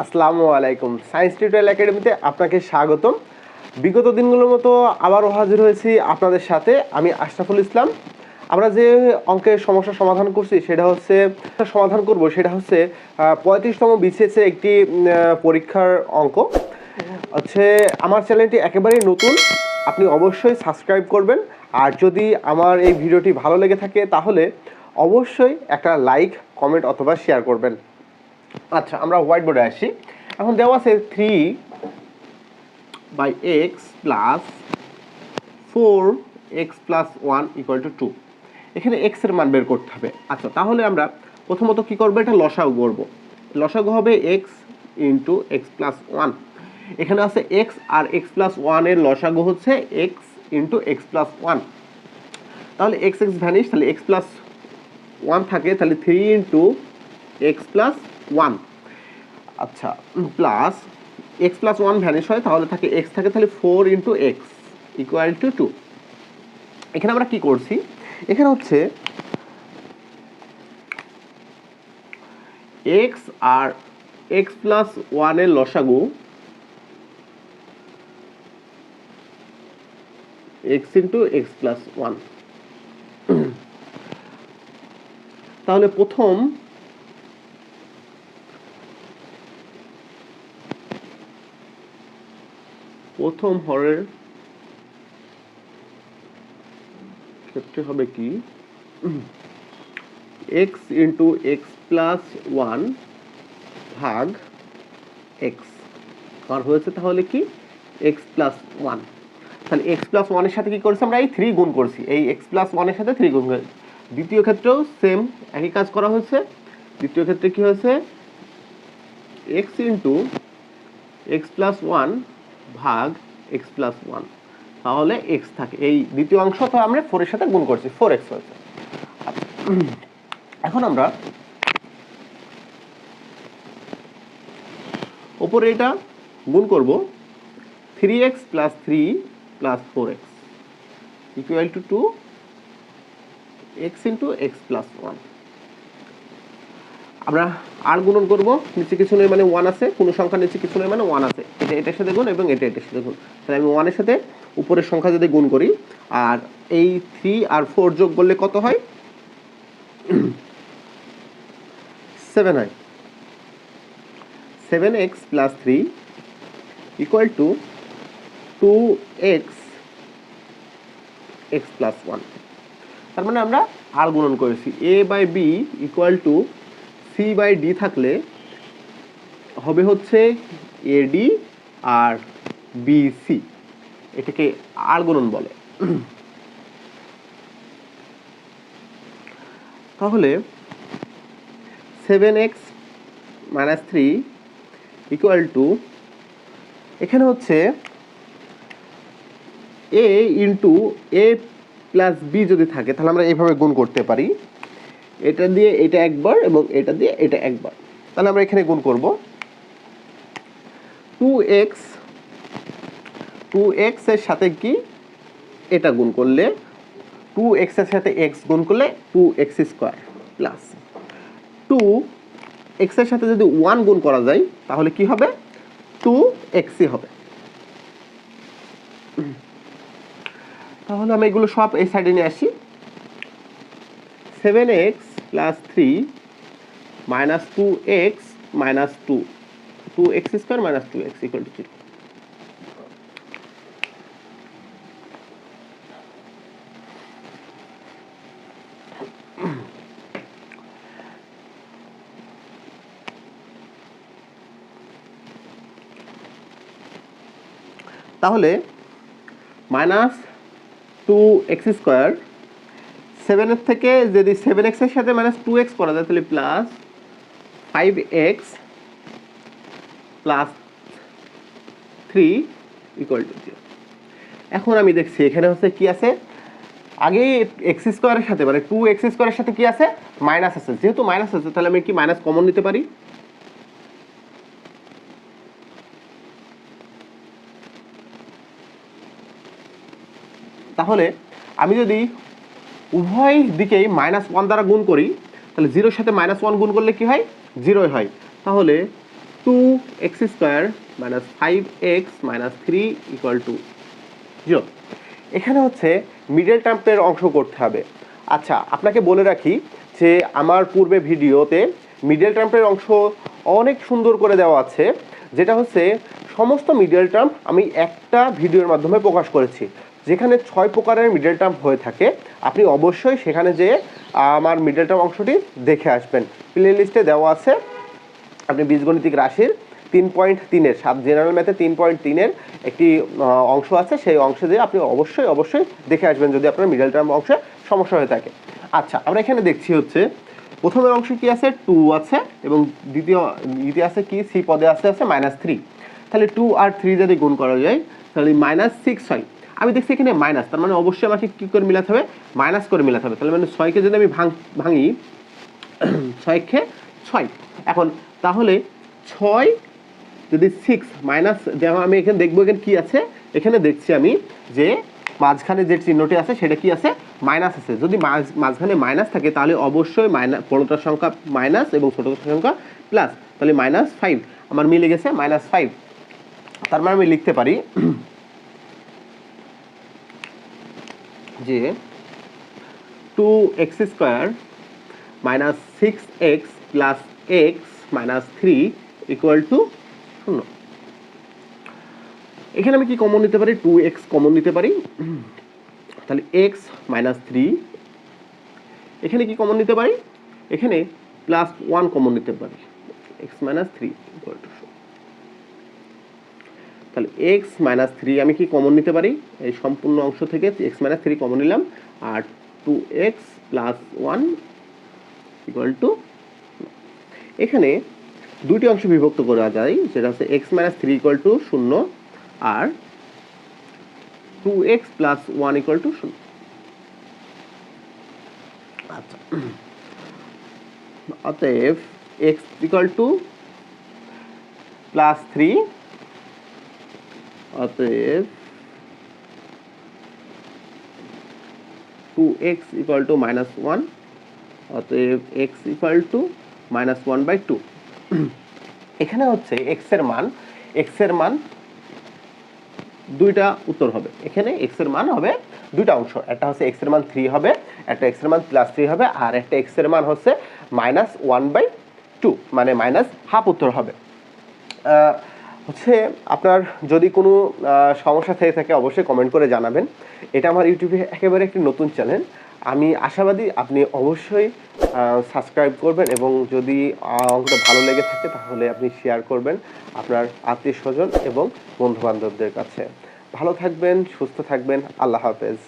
আসসালামু আলাইকুম। Science tutorial একাডেমিতে আপনাকে স্বাগতম। বিগত দিনগুলোর মতো আবারও হাজির হয়েছি আপনাদের সাথে। আমি আশরাফুল ইসলাম। আমরা যে অঙ্কের সমস্যা সমাধান করছি সেটা হচ্ছে 35তম বিসিএসের একটি পরীক্ষার অঙ্ক। আমার চ্যানেলটি একেবারেই নতুন, আপনি অবশ্যই সাবস্ক্রাইব করবেন। আর যদি আমার এই ভিডিওটি ভালো লেগে থাকে তাহলে অবশ্যই একটা লাইক, কমেন্ট অথবা শেয়ার করবেন। আচ্ছা, আমরা হোয়াইট বোর্ডে আসি। এখন দেওয়া আছে 3/x plus 4x plus 1 equal two 2। এখানে x এর মান বের করতে হবে। আচ্ছা, তাহলে আমরা প্রথমত কি করবো, এটা লসাগু করবো। লসাগু হবে x ইন্টু x প্লাস 1। এখানে আছে x আর x প্লাস 1 এর লসাগু হচ্ছে x ইন্টু x প্লাস 1। তাহলে x ভ্যানিশ, তাহলে x প্লাস 1 থাকে, তাহলে 3 ইন্টু x প্লাস 1। আচ্ছা, প্লাস x প্লাস 1 ভ্যানিশ হয়, তাহলে থাকে x থাকে, তাহলে 4 ইন্টু x ইকুয়াল টু 2। এখানে আমরা কি করছি, এখানে হচ্ছে x আর x প্লাস 1 এর লসাগু x ইন্টু x প্লাস 1। তাহলে প্রথম হরের ক্ষেত্রে হবে কি, x ইন্টু x প্লাস 1 ভাগ x আর হয়েছে তাহলে কি x প্লাস 1। তাহলে x প্লাস 1 এর সাথে কি করছি, আমরা এই 3 গুণ করছি, এই x প্লাস 1 এর সাথে 3 গুণ করেছি। দ্বিতীয় ক্ষেত্রেও সেম একই কাজ করা হয়েছে। দ্বিতীয় ক্ষেত্রে কি হয়েছে, x ইন্টু x প্লাস 1 ভাগ x প্লাস 1, তাহলে x থাকে। এই দ্বিতীয় অংশ তো আমরা 4 এর সাথে গুণ করছি, 4x হয়েছে। এখন আমরা উপরে এটা গুণ করব, 3x plus 3 plus 4x equal to 2x into x plus 1। আমরা আর গুণন করব, নিচে কিছু নেই মানে 1 আছে, কোনো সংখ্যা নিচে কিছু নেই মানে 1 আছে, এটা এটার সাথে গুণ এবং এটা এটার সাথে গুণ। তাহলে আমি 1 এর সাথে উপরের সংখ্যা যদি গুণ করি আর এই 3 আর 4 যোগ করলে কত হয়, 7 হয়। 7x plus 3 equal to 2x x plus 1। তার মানে আমরা আর গুণন করেছি, a by b equal to c by d থাকলে হবে হচ্ছে ad আর bc, এটাকে আর গুণন বলে। তাহলে 7x মাইনাস 3 ইকুয়াল টু, এখানে হচ্ছে a into a plus b যদি থাকে তাহলে আমরা এইভাবে গুণ করতে পারি, এটা দিয়ে এটা একবার এবং এটা দিয়ে এটা একবার। তাহলে আমরা এখানে গুণ করব, 2x এর সাথে কি এটা গুণ করলে, 2x এর সাথে x গুণ করলে 2x স্কোয়ার প্লাস 2x এর সাথে যদি 1 গুণ করা যায় তাহলে কি হবে, 2x হবে। তাহলে আমি এগুলো সব এই সাইডে নিয়ে আসি, 7x plus 3 minus 2x minus 2x square minus 2x equal to 0। তাহলে মাইনাস 2x স্কোয়ার, 7 এর থেকে যদি 7x এর সাথে মাইনাস 2x করা যায় তাহলে plus 5x plus 3 equal to 0। এখন আমি দেখছি এখানে হচ্ছে কি আছে, আগে x স্কোয়ারের সাথে মানে 2x স্কোয়ারের সাথে কি আছে, মাইনাস আছে। যেহেতু মাইনাস আছে তাহলে আমি কি মাইনাস কমন নিতে পারি। তাহলে আমি যদি উভয় দিকেই -1 দ্বারা গুণ করি তাহলে 0 এর সাথে -1 গুণ করলে কি হয়, 0 হয়। তাহলে 2 x square minus 5x minus 3 equal to 0। এখানে হচ্ছে মিডল টার্মের অংশ করতে হবে। আচ্ছা, আপনাকে বলে রাখি যে আমার পূর্বে ভিডিওতে মিডল টার্মের অংশ অনেক সুন্দর করে দেওয়া আছে, যেটা হচ্ছে সমস্ত মিডল টার্ম আমি একটা ভিডিওর মাধ্যমে প্রকাশ করেছি, যেখানে 6 প্রকারের মিডল টার্ম হয়ে থাকে। আপনি অবশ্যই সেখানে যেয়ে আমার মিডল টার্ম অংশটি দেখে আসবেন। প্লে লিস্টে দেওয়া আছে। আপনি বীজগণিতিক রাশির 3.3-এর জেনারেল ম্যাথে 3.3-এর একটি অংশ আছে, সেই অংশে যেয়ে আপনি অবশ্যই দেখে আসবেন যদি আপনার মিডল টার্ম অংশে সমস্যা হয়ে থাকে। আচ্ছা, আমরা এখানে দেখছি হচ্ছে প্রথমের অংশ কি আছে, 2 আছে, এবং দ্বিতীয় আছে কি, সি পদে আছে -3। তাহলে 2 আর 3 যদি গুণ করা যায় তাহলে -6 হয়। আমি দেখছি এখানে মাইনাস, তার মানে অবশ্যই আমাকে কী করে মিলাতে হবে, মাইনাস করে মিলাতে হবে। তাহলে মানে 6কে যদি আমি ভাঙি 6 6। এখন তাহলে 6 যদি 6 মাইনাস, যেমন আমি এখানে দেখবো এখানে কি আছে, এখানে দেখছি আমি যে মাঝখানে যে চিহ্নটি আছে সেটা কি আছে, মাইনাস আছে। যদি মাঝখানে মাইনাস থাকে তাহলে অবশ্যই বড়টার সংখ্যা মাইনাস এবং ছোটটার সংখ্যা প্লাস, তাহলে -5 আমার মিলে গেছে -5। তার মানে আমি লিখতে পারি যে 2x square minus 6x plus x minus 3 equal to 0। এখানে আমি কি কমন নিতে পারি, 2x কমন নিতে পারি, তাহলে x মাইনাস 3। এখানে কি কমন নিতে পারি, এখানে +1 কমন নিতে পারি, x মাইনাস 3 ইকুয়াল টু 0। তাহলে x মাইনাস 3 আমি কি কমন নিতে পারি, এই সম্পূর্ণ অংশ থেকে x মাইনাস 3 কমন নিলাম, আর 2x প্লাস 1 ইকুয়াল টু, এখানে দুটি অংশ বিভক্ত করা যায়, সেটা হচ্ছে x মাইনাস 3 ইকুয়াল টু 0 আর 2x প্লাস 1 ইকুয়াল টু 0। আচ্ছা, অতএব x ইকুয়াল টু +3, অতএব 2x ইকুয়াল টু -1, অতএব x ইকুয়াল টু -1/2। এখানে হচ্ছে x এর মান দুইটা উত্তর হবে। এখানে x এর মান হবে দুইটা অংশ, একটা হচ্ছে x এর মান 3 হবে, একটা x এর মান +3 হবে, আর একটা x এর মান হচ্ছে -1/2, মানে -হাফ উত্তর হবে। হচ্ছে আপনার যদি কোনো সমস্যা থেকে থাকে অবশ্যই কমেন্ট করে জানাবেন। এটা আমার ইউটিউবে একেবারে একটি নতুন চ্যানেল, আমি আশাবাদী আপনি অবশ্যই সাবস্ক্রাইব করবেন, এবং যদি অঙ্কটা ভালো লেগে থাকে তাহলে আপনি শেয়ার করবেন আপনার আত্মীয় স্বজন এবং বন্ধুবান্ধবদের কাছে। ভালো থাকবেন, সুস্থ থাকবেন, আল্লাহ হাফেজ।